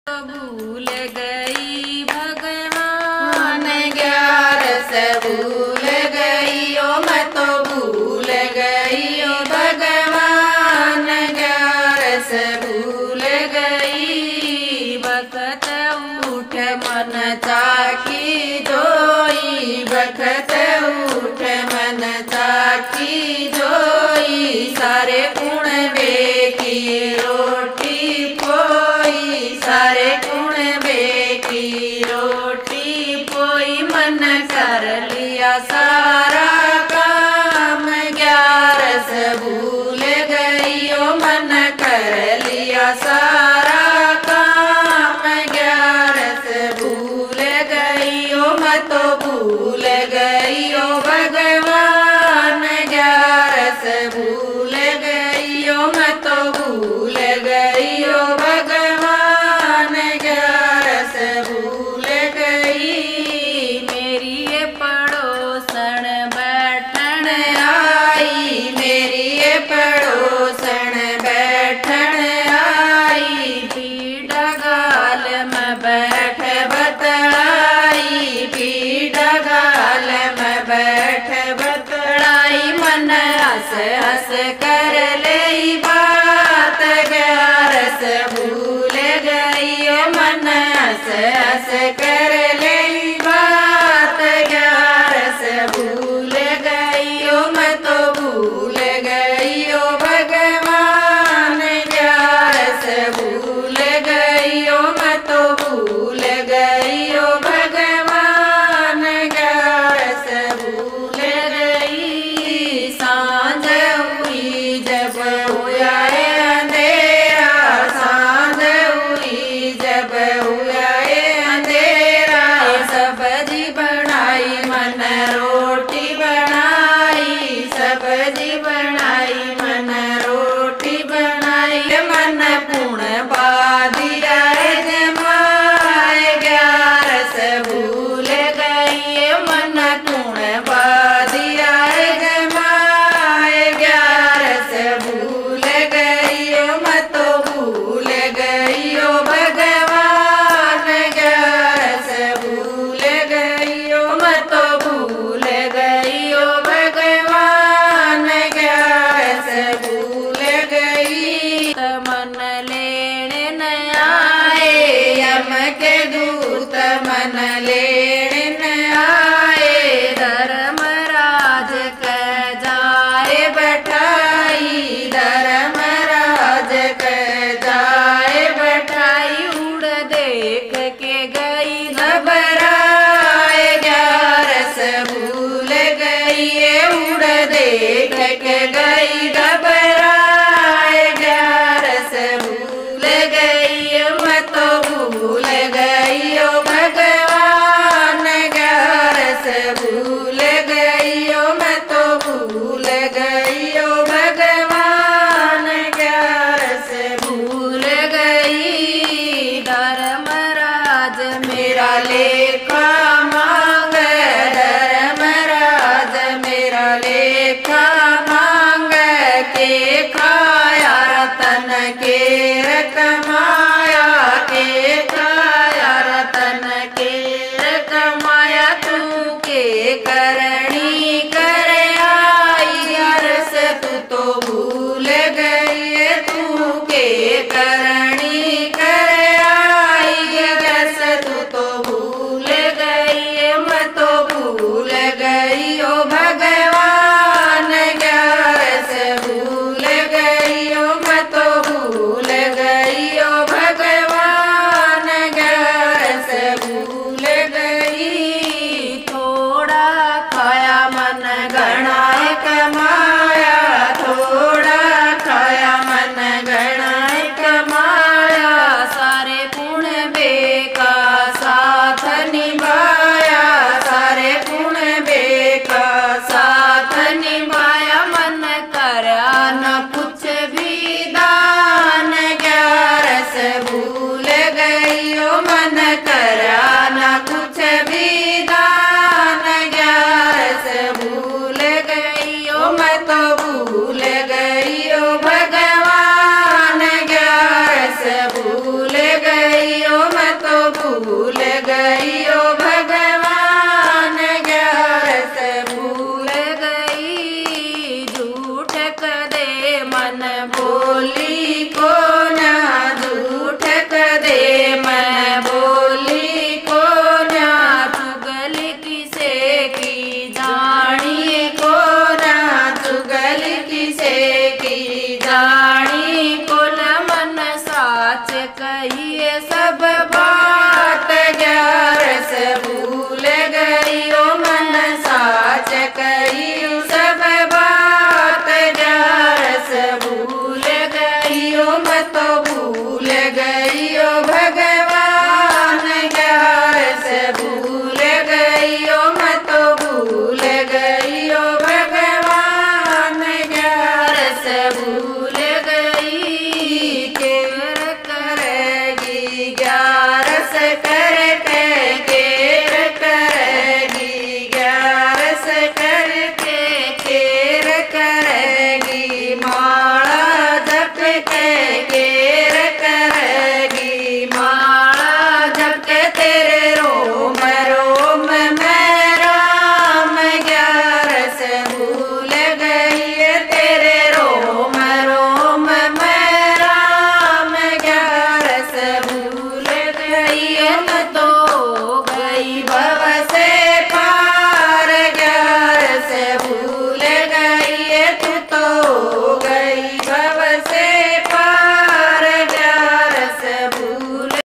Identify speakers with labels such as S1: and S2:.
S1: भूल गई भगवान 11 भूल गई ओ मैं तो भूल गई ओ भगवान 11 भूल गई। बखत उठ मन चाकी जोई, बखत उठ मन चाकी जोई। सारे गुण बेकी रोटी पोई, सारे गुण बेकी रोटी पोई। मन कर लिया सारा काम 11 भूल गई ओ मन कर लिया सारा काम 11 भूल गई ओ मैं तो भूल गई ओ भगवान 11 भूल गई ओ मैं तो भूल गई ओ भगवान 11 भूल गई। मेरी ये पड़ोसन बैठन आई, मेरी ये पड़ोसन बैठन आई। पीड़ा गाल में बैठ बतलाई, पीड़ा गाल में बैठ बतलाई। मन हंस हंस कर ले बात 11 भूल गई ओ मन हंस हंस कर ले बात 11 भूल गई ओ मैं तो भूल गई ओ भगवान 11 भूल गई ओ मैं तो भूल गई ओ भगवान 11 भूल गई। सांझ हुई जब हुआ अंधेरा, सांझ हुई जब हुआ अंधेरा। सब्जी बनाई मन रोटी बनाई, सब्जी बनाई मन रोटी बनाई। मन पुण बादिया जमाए 11 भूल गई मन पुण बादिया जमाए 11 भूल गई ओ मैं तो भूल गई ओ भगवान 11 भूल गई ओ मैं तो भूल गई ओ भगवान 11 भूल गई। मन लेने न आए यम के दूत मन लेने न आए। धर्मराज कह जाए बैठाई, धर्मराज कह जाए बैठाई। उड़ देख के गई घबराए 11 भूल गई, उड़ देख के गई घबराए 11 भूल गई मैं तो भूल गई ओ भगवान गई, सब